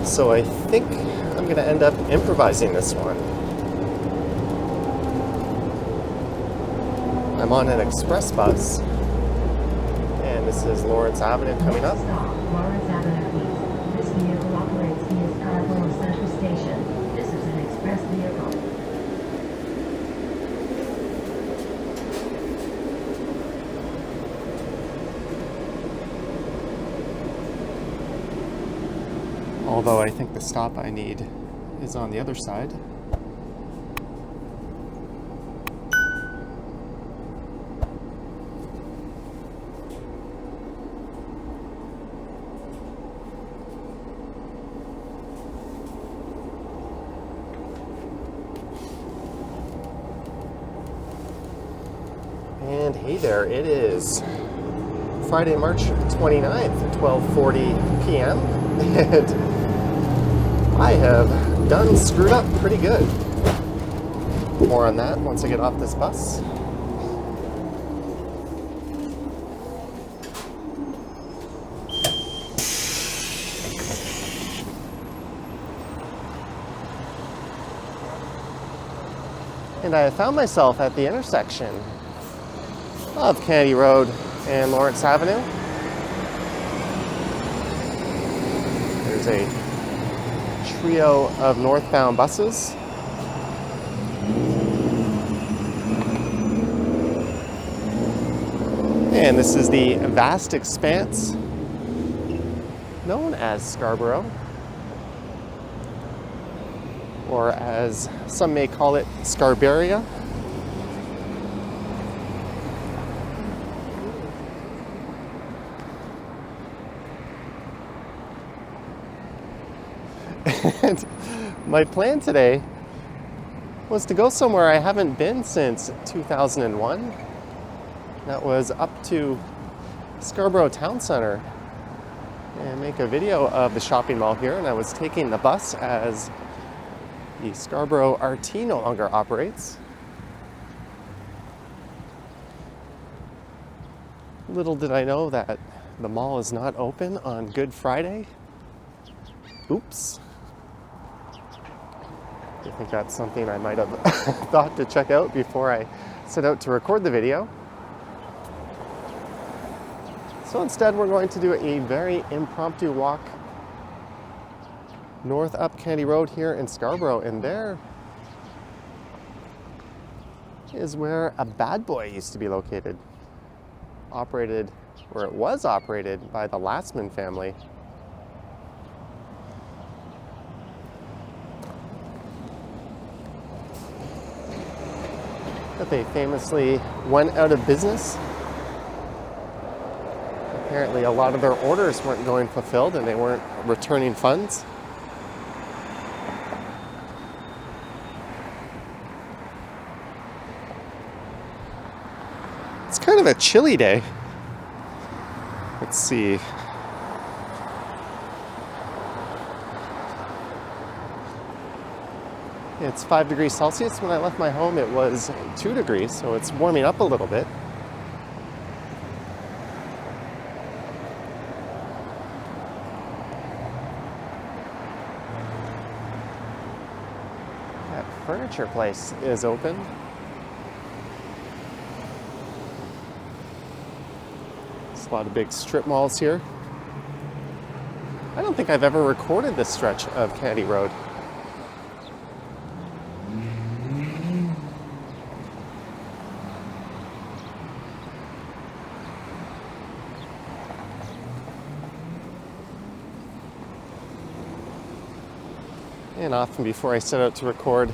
so I think I'm going to end up improvising this one. I'm on an express bus, and this is Lawrence Avenue coming up. Stop, Lawrence Avenue East. This vehicle operates via Scarborough Central Station. This is an express vehicle. Although I think the stop I need is on the other side. And hey there, it is Friday, March 29th, 12:40 p.m. and I have done screwed up pretty good. More on that once I get off this bus. And I found myself at the intersection of Kennedy Road and Lawrence Avenue. There's a trio of northbound buses. And this is the vast expanse known as Scarborough, or as some may call it, Scarborough. And my plan today was to go somewhere I haven't been since 2001. That was up to Scarborough Town Center and make a video of the shopping mall here. And I was taking the bus as the Scarborough RT no longer operates. Little did I know that the mall is not open on Good Friday. Oops. I think that's something I might have thought to check out before I set out to record the video. So instead, we're going to do a very impromptu walk north up Kennedy Road here in Scarborough, and there is where a Bad Boy used to be located. It was operated by the Lastman family. But they famously went out of business. Apparently a lot of their orders weren't going fulfilled and they weren't returning funds. It's kind of a chilly day. Let's see. It's 5 degrees Celsius. When I left my home, it was 2 degrees, so it's warming up a little bit. That furniture place is open. There's a lot of big strip malls here. I don't think I've ever recorded this stretch of Kennedy Road. And often before I set out to record,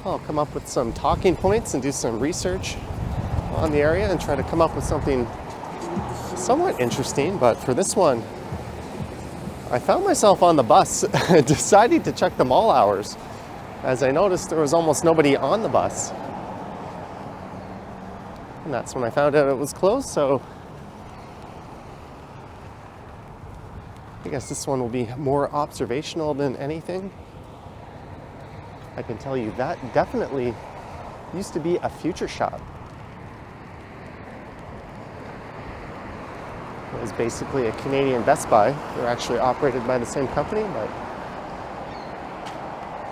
I'll come up with some talking points and do some research on the area and try to come up with something somewhat interesting. But for this one, I found myself on the bus deciding to check the mall hours, as I noticed there was almost nobody on the bus. And that's when I found out it was closed, so I guess this one will be more observational than anything. I can tell you that definitely used to be a Future Shop. was basically a Canadian Best Buy. They're actually operated by the same company, but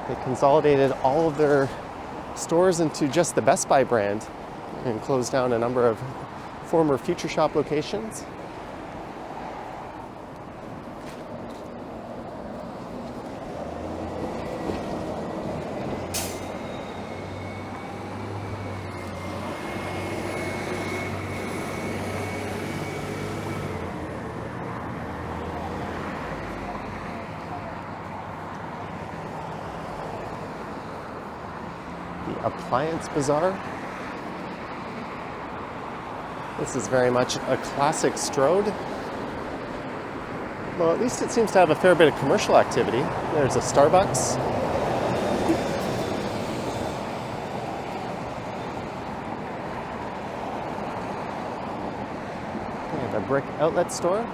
they consolidated all of their stores into just the Best Buy brand and closed down a number of former Future Shop locations. Appliance Bazaar. This is very much a classic Strode. Well, at least it seems to have a fair bit of commercial activity. There's a Starbucks. And a brick outlet store.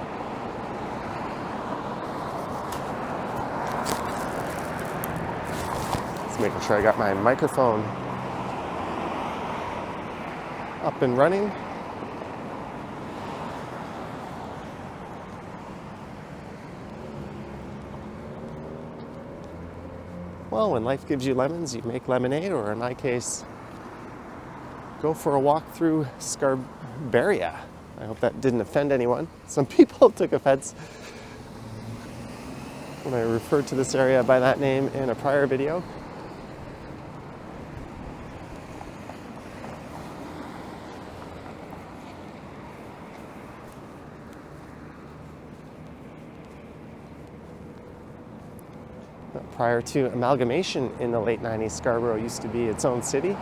Just making sure I got my microphone up and running. Well, when life gives you lemons, you make lemonade, or in my case, go for a walk through Scarborough. I hope that didn't offend anyone. Some people took offense when I referred to this area by that name in a prior video. Prior to amalgamation in the late 90s, Scarborough used to be its own city.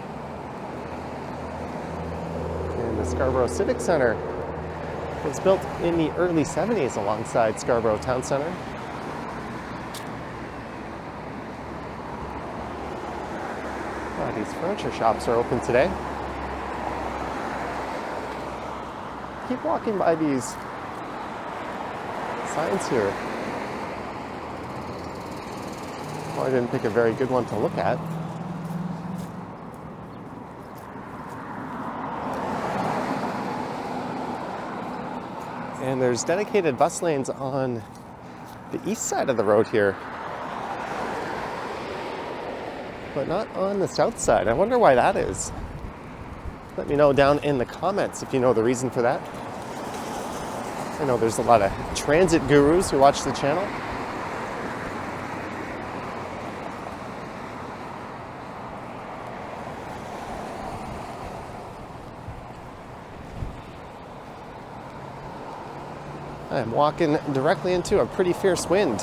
And the Scarborough Civic Center was built in the early 70s alongside Scarborough Town Center. These furniture shops are open today. Keep walking by these signs here. Well, I didn't pick a very good one to look at. And there's dedicated bus lanes on the east side of the road here, but not on the south side. I wonder why that is. Let me know down in the comments if you know the reason for that. I know there's a lot of transit gurus who watch the channel. I'm walking directly into a pretty fierce wind.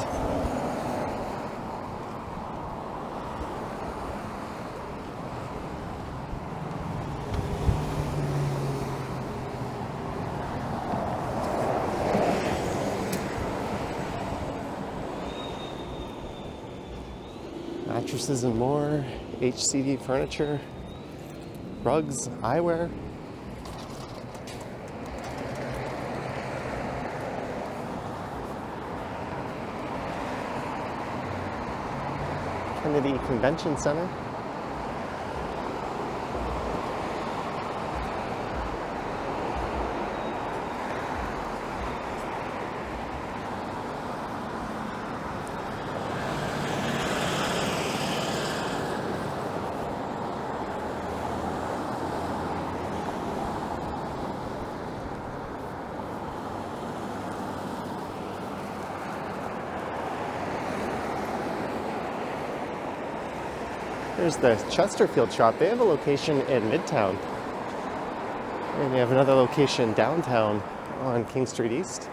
Mattresses and more, HCD furniture, rugs, eyewear. Kennedy Convention Center. There's the Chesterfield shop. They have a location in Midtown. And they have another location downtown on King Street East.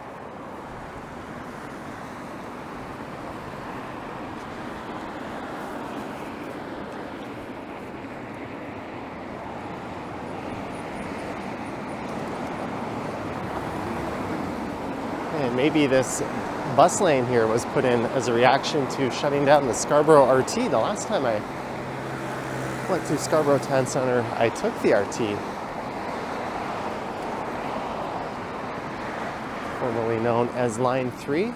And maybe this bus lane here was put in as a reaction to shutting down the Scarborough RT. The last time I went to Scarborough Town Center, I took the RT, formerly known as Line 3,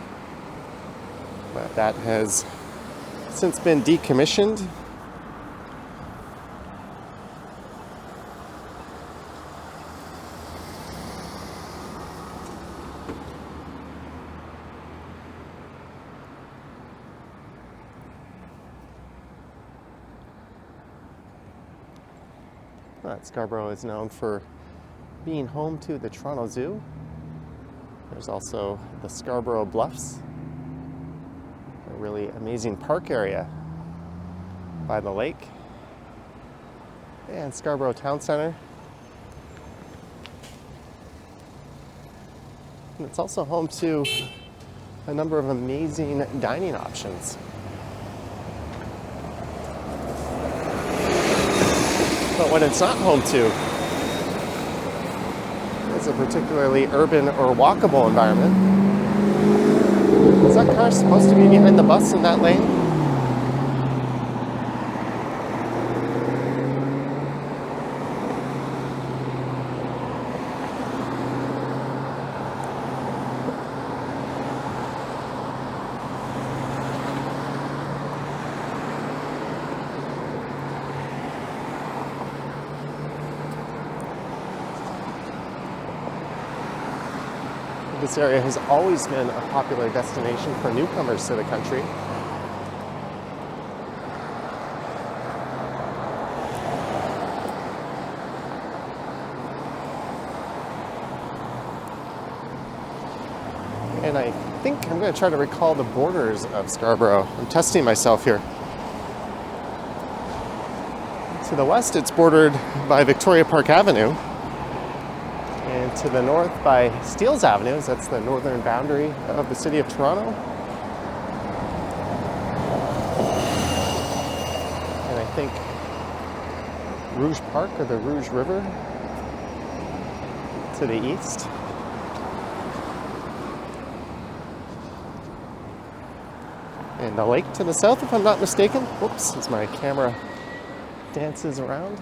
but that has since been decommissioned. Scarborough is known for being home to the Toronto Zoo. There's also the Scarborough Bluffs, a really amazing park area by the lake, and Scarborough Town Center. And it's also home to a number of amazing dining options. But what it's not home to is a particularly urban or walkable environment. Is that car supposed to be behind the bus in that lane? This area has always been a popular destination for newcomers to the country. And I think I'm going to try to recall the borders of Scarborough. I'm testing myself here. To the west, it's bordered by Victoria Park Avenue. And to the north by Steeles Avenue, as that's the northern boundary of the city of Toronto. And I think Rouge Park or the Rouge River to the east. And the lake to the south, if I'm not mistaken. Whoops, as my camera dances around.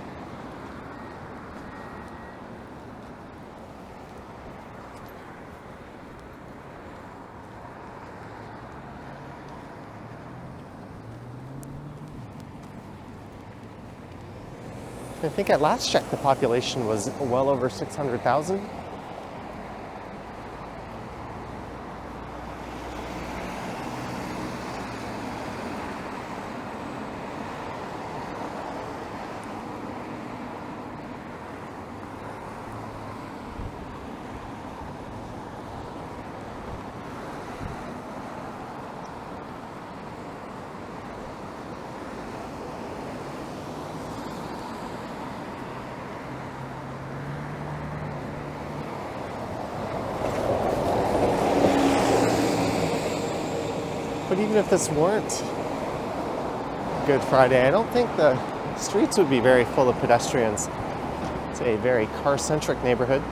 I think at last check the population was well over 600,000. But even if this weren't Good Friday, I don't think the streets would be very full of pedestrians. It's a very car-centric neighborhood.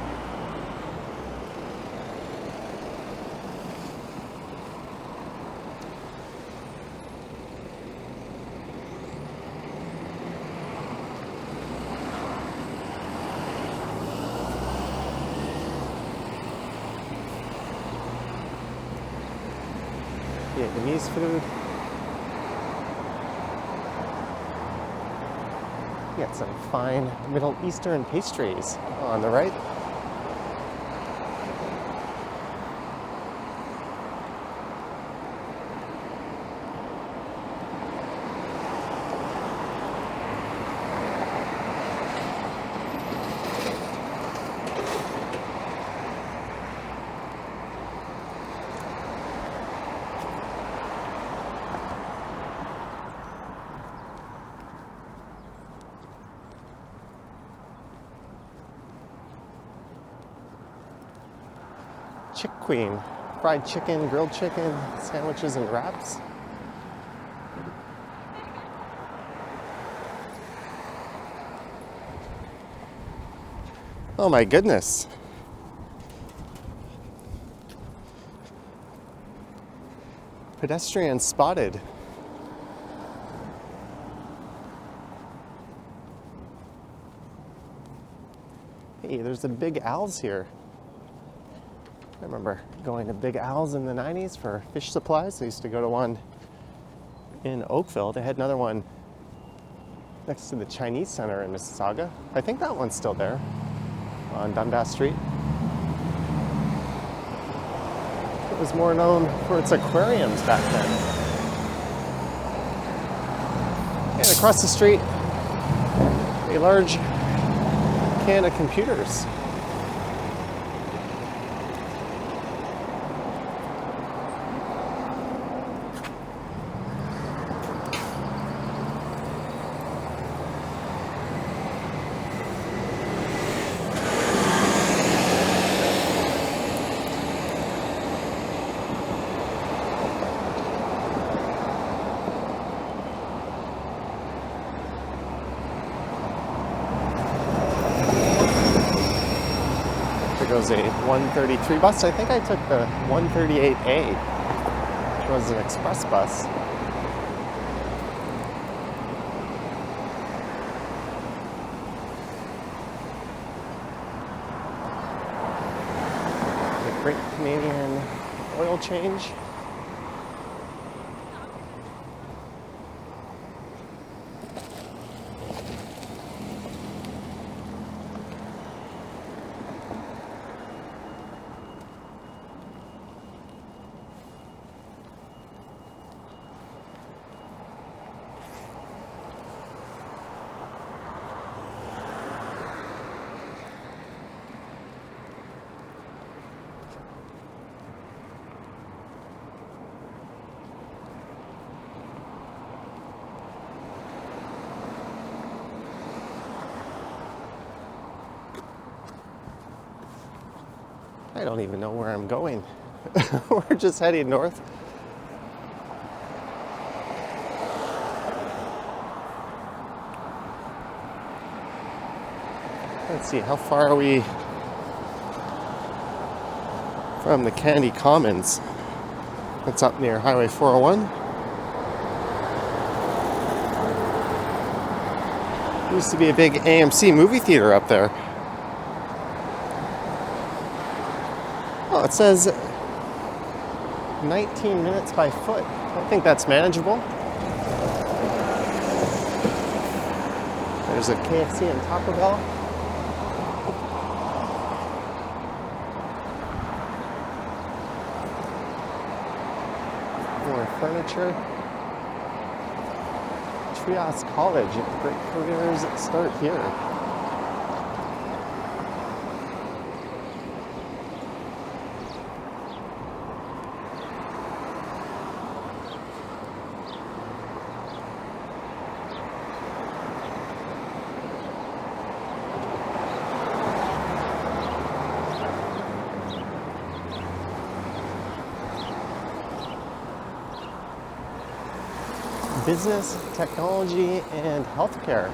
Vietnamese food. You got some fine Middle Eastern pastries on the right. Chick Queen, fried chicken, grilled chicken, sandwiches and wraps. Oh my goodness. Pedestrian spotted. Hey, there's the Big Al's here. I remember going to Big Al's in the 90s for fish supplies. I used to go to one in Oakville. They had another one next to the Chinese Center in Mississauga. I think that one's still there on Dundas Street. It was more known for its aquariums back then. And across the street, a large Canada Computers. There goes a 133 bus. I think I took the 138A, which was an express bus. The Great Canadian oil change. I don't even know where I'm going. We're just heading north. Let's see, how far are we from the Candy Commons? That's up near Highway 401. Used to be a big AMC movie theater up there. Oh, it says 19 minutes by foot. I think that's manageable. There's a KFC and Taco Bell. More furniture. Trias College. Great careers start here. Business, technology, and healthcare.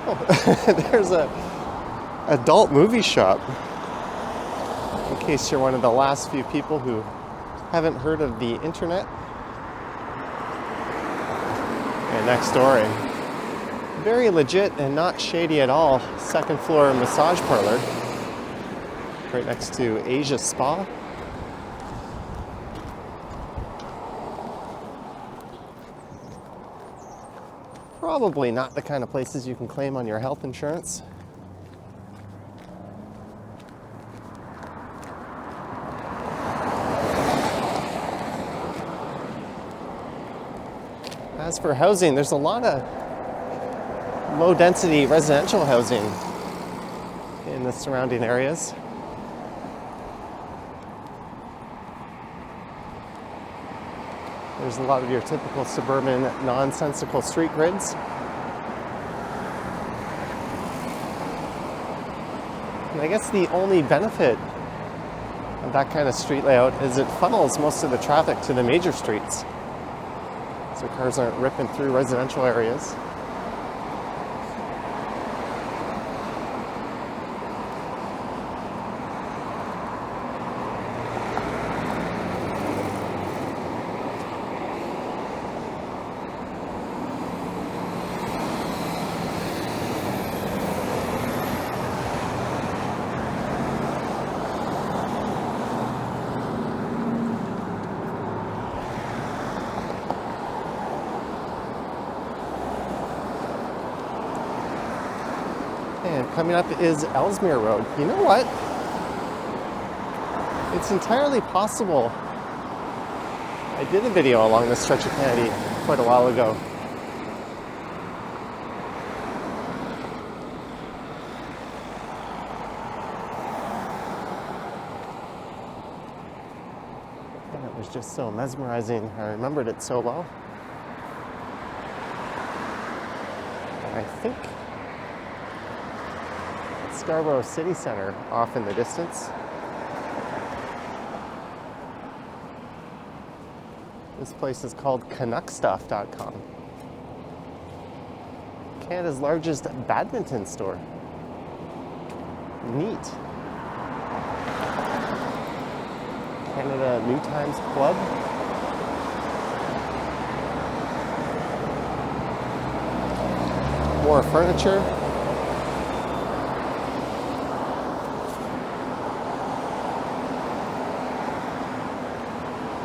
Oh, there's a adult movie shop. In case you're one of the last few people who haven't heard of the internet. And next door, a very legit and not shady at all second floor massage parlor. Right next to Asia Spa. Probably not the kind of places you can claim on your health insurance. As for housing, there's a lot of low density residential housing in the surrounding areas. There's a lot of your typical suburban nonsensical street grids. And I guess the only benefit of that kind of street layout is it funnels most of the traffic to the major streets. So cars aren't ripping through residential areas. And coming up is Ellesmere Road. You know what? It's entirely possible I I did a video along this stretch of Kennedy quite a while ago. And it was just so mesmerizing. I remembered it so well. And I think Scarborough City Center off in the distance. This place is called Canuckstuff.com. Canada's largest badminton store. Neat. Canada New Times Club. More furniture.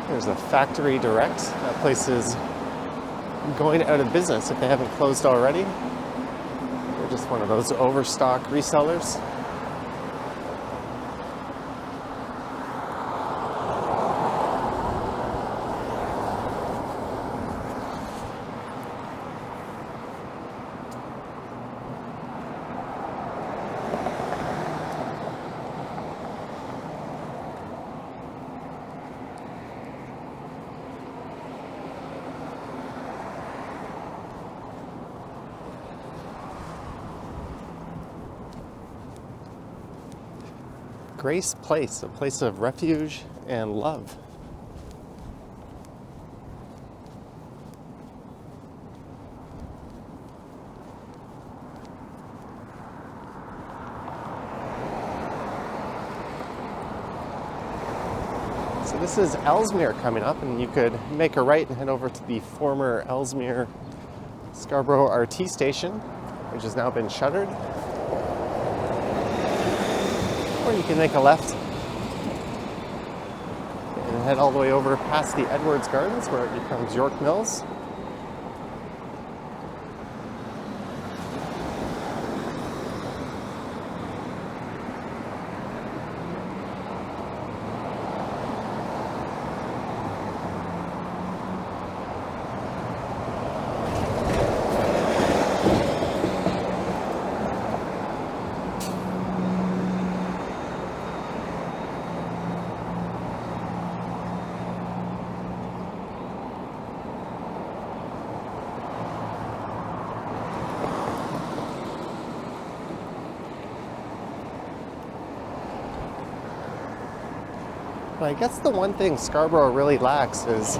There's a Factory Direct. That place is going out of business if they haven't closed already. They're just one of those overstock resellers. Grace Place, a place of refuge and love. So this is Ellesmere coming up, and you could make a right and head over to the former Ellesmere Scarborough RT station, which has now been shuttered. Or you can make a left and head all the way over past the Edwards Gardens where it becomes York Mills. But I guess the one thing Scarborough really lacks is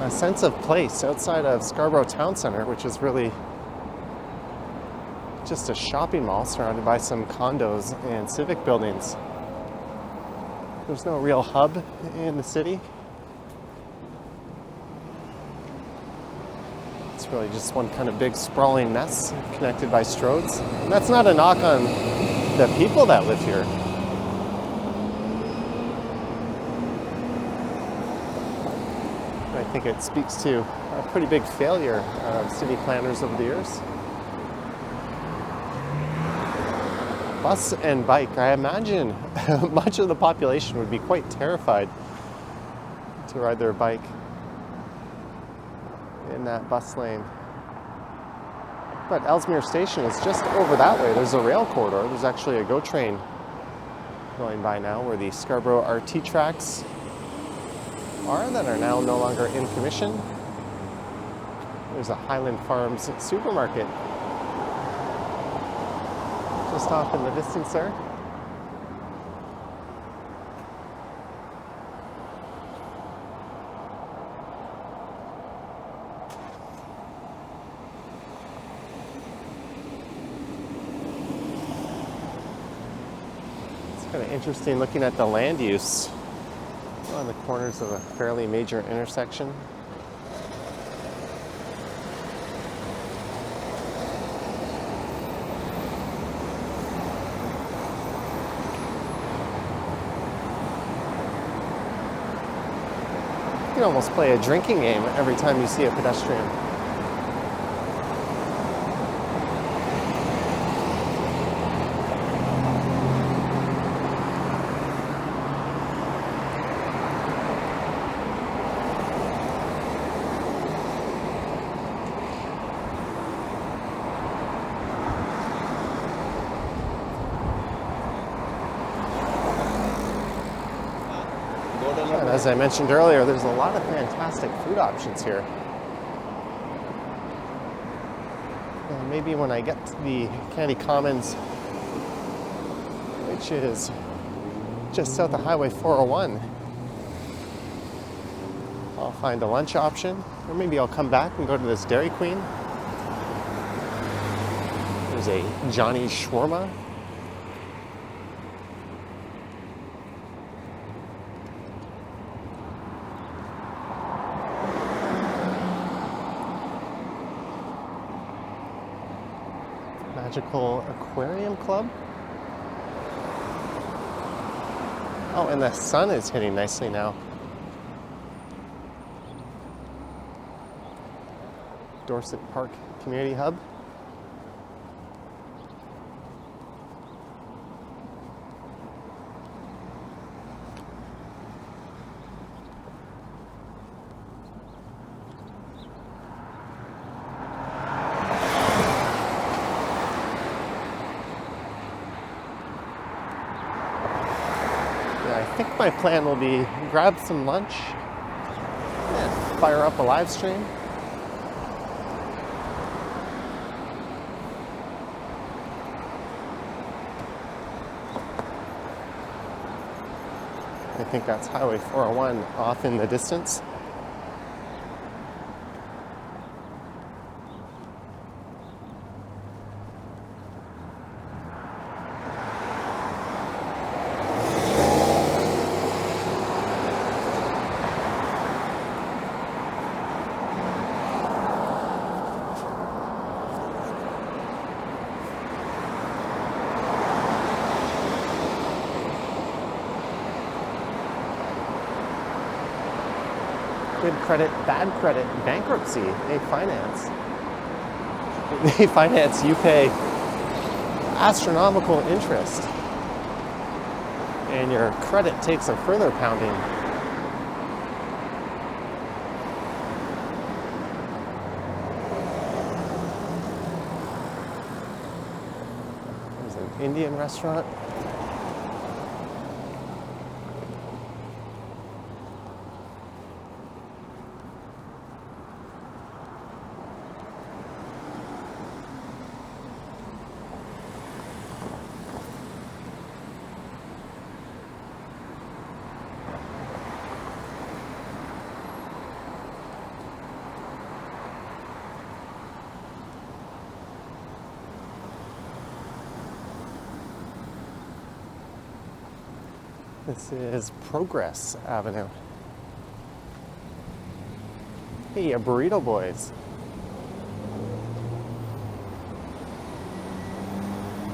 a sense of place outside of Scarborough Town Centre, which is really just a shopping mall surrounded by some condos and civic buildings. There's no real hub in the city. It's really just one kind of big sprawling mess connected by stroads. And that's not a knock on the people that live here. I think it speaks to a pretty big failure of city planners over the years. Bus and bike. I imagine much of the population would be quite terrified to ride their bike in that bus lane. But Ellesmere Station is just over that way. There's a rail corridor. There's actually a GO train going by now where the Scarborough RT tracks that are now no longer in commission. There's a Highland Farms supermarket just off in the distance there. It's kind of interesting looking at the land use on the corners of a fairly major intersection. You can almost play a drinking game every time you see a pedestrian. And as I mentioned earlier, there's a lot of fantastic food options here. And maybe when I get to the Candy Commons, which is just south of Highway 401, I'll find a lunch option, or maybe I'll come back and go to this Dairy Queen. There's a Johnny's Shawarma. Magical Aquarium Club. Oh, and the sun is hitting nicely now. Dorset Park Community Hub. I think my plan will be grab some lunch and fire up a live stream. I think that's Highway 401 off in the distance. Good credit, bad credit, bankruptcy, they finance. They finance, you pay astronomical interest. And your credit takes a further pounding. There's an Indian restaurant. This is Progress Avenue. Hey, Burrito Boys.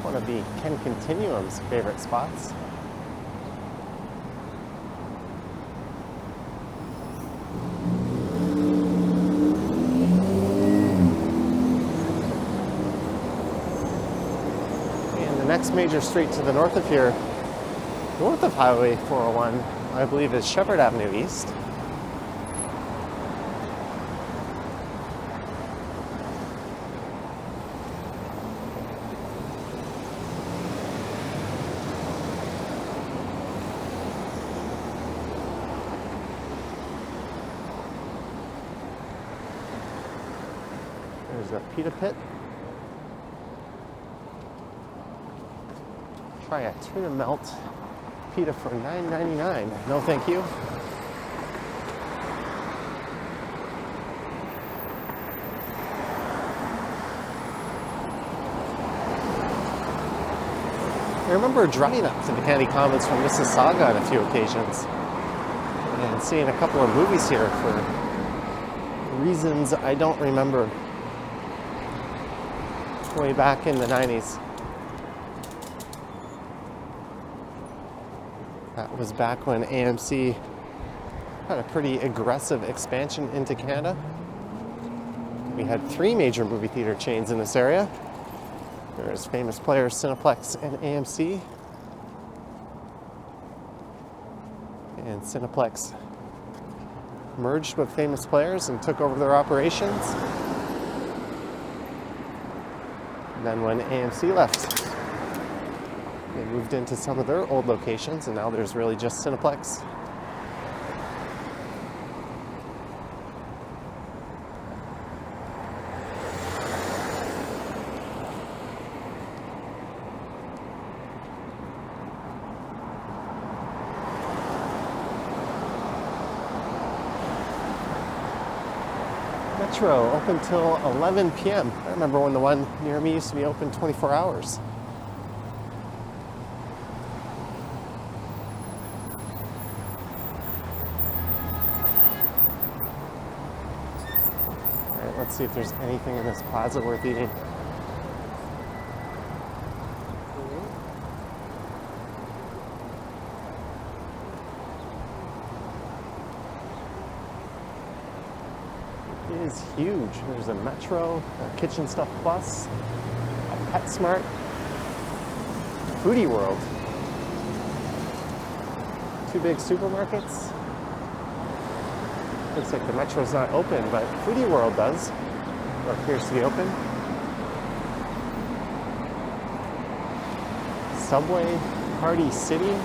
One of the Ken Continuum's favorite spots. And the next major street to the north of here, north of Highway 401, I believe, is Shepherd Avenue East. There's a pita pit. Try a tuna melt pita for $9.99. No, thank you. I remember driving up to the Candy Commons from Mississauga on a few occasions and seeing a couple of movies here for reasons I don't remember way back in the 90s. That was back when AMC had a pretty aggressive expansion into Canada. We had 3 major movie theater chains in this area. There's Famous Players, Cineplex, and AMC. And Cineplex merged with Famous Players and took over their operations. And then when AMC left, they moved into some of their old locations, and now there's really just Cineplex Metro open till 11 p.m. I remember when the one near me used to be open 24 hours. All right, let's see if there's anything in this plaza worth eating. It is huge. There's a Metro, a Kitchen Stuff Plus, a PetSmart, Foodie World. Two big supermarkets. Looks like the Metro's not open, but Foodie World does, or appears to be open. Subway, Party City.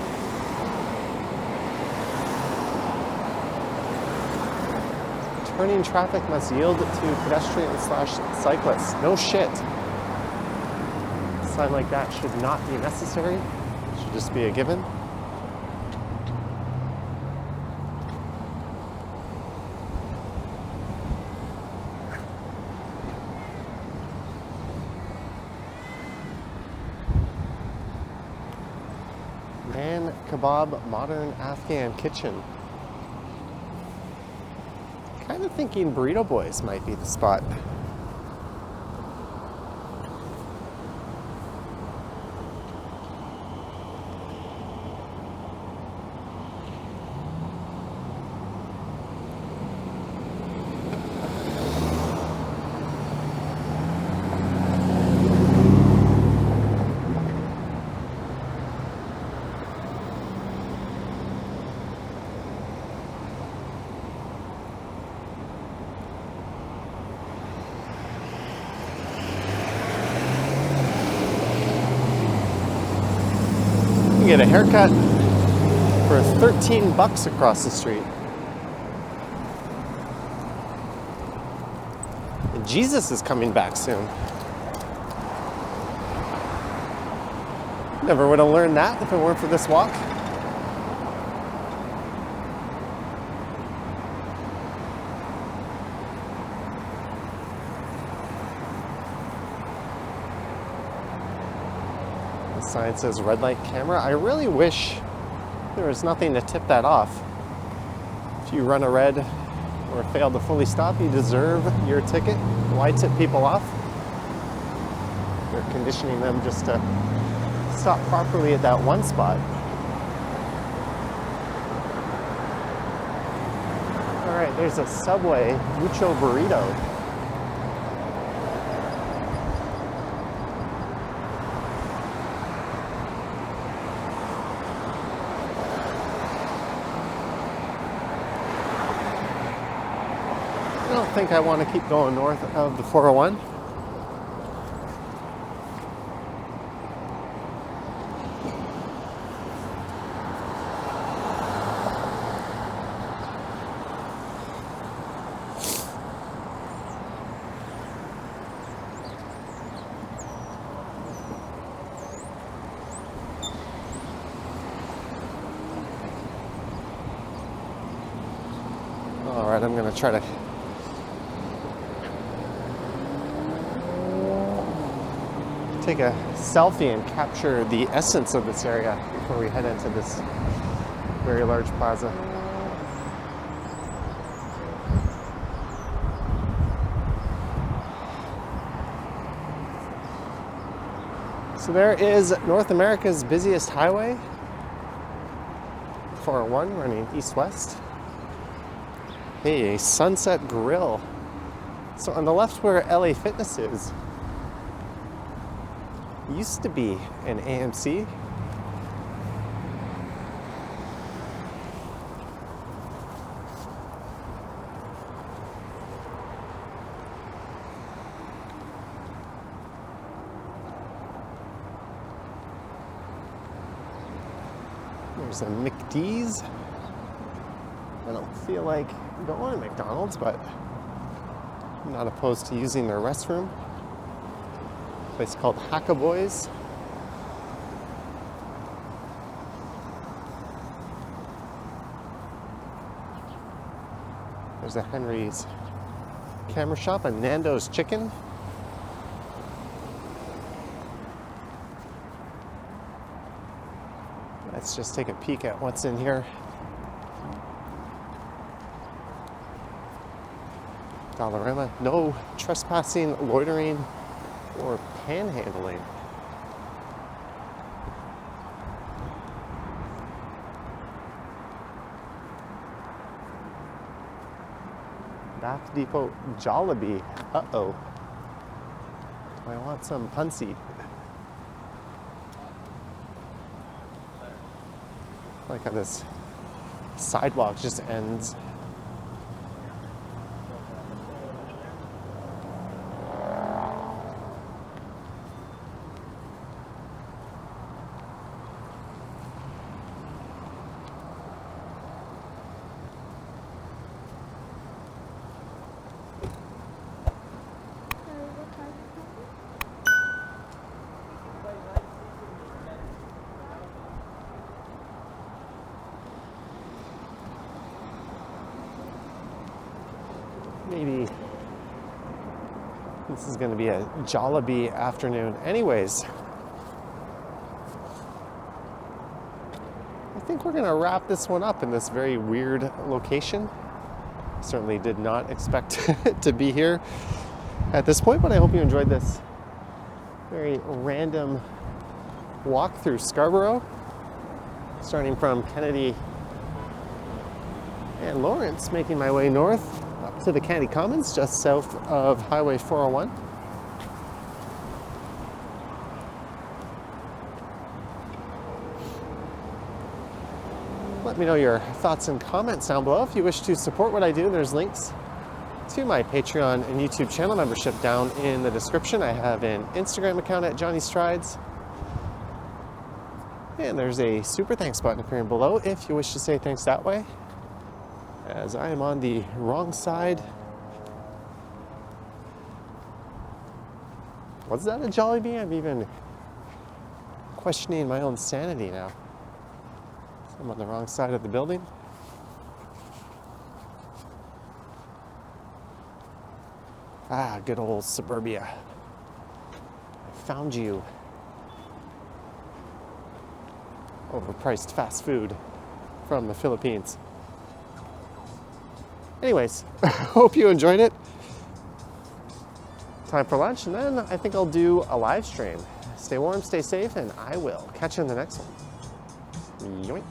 Turning traffic must yield to pedestrian/cyclists. No shit. A sign like that should not be necessary. It should just be a given. Man Kebab Modern Afghan Kitchen. Kind of thinking Burrito Boys might be the spot. Get a haircut for 13 bucks across the street. And Jesus is coming back soon. Never would have learned that if it weren't for this walk. Sign says red light camera. I really wish there was nothing to tip that off. If you run a red or fail to fully stop, you deserve your ticket. Why tip people off? They're conditioning them just to stop properly at that one spot. All right, there's a Subway Mucho Burrito. I don't think I want to keep going north of the 401. All right, I'm going to try to take a selfie and capture the essence of this area before we head into this very large plaza. So there is North America's busiest highway, 401, running east-west. Hey, Sunset Grill. So on the left where LA Fitness is, used to be an AMC. There's a McD's. I don't feel like going to McDonald's, but I'm not opposed to using their restroom. Place called Hackaboys. There's a Henry's camera shop, a Nando's Chicken. Let's just take a peek at what's in here. Dollarama, no trespassing, loitering, or panhandling. Bath Depot Jollibee. Uh-oh. Do I want some Punsi? Like how this sidewalk just ends. Maybe this is going to be a Jollibee afternoon. Anyways, I think we're going to wrap this one up in this very weird location. Certainly did not expect to be here at this point, but I hope you enjoyed this very random walk through Scarborough, starting from Kennedy and Lawrence, making my way north up to the Candy Commons, just south of Highway 401. Let me know your thoughts and comments down below. If you wish to support what I do, there's links to my Patreon and YouTube channel membership down in the description. I have an Instagram account at Johnny Strides. And there's a super thanks button appearing below if you wish to say thanks that way, as I am on the wrong side. Was that a Jollibee? I'm even questioning my own sanity now. I'm on the wrong side of the building. Ah, good old suburbia. I found you. Overpriced fast food from the Philippines. Anyways, hope you enjoyed it. Time for lunch, and then I think I'll do a live stream. Stay warm, stay safe, and I will catch you in the next one. Yoink.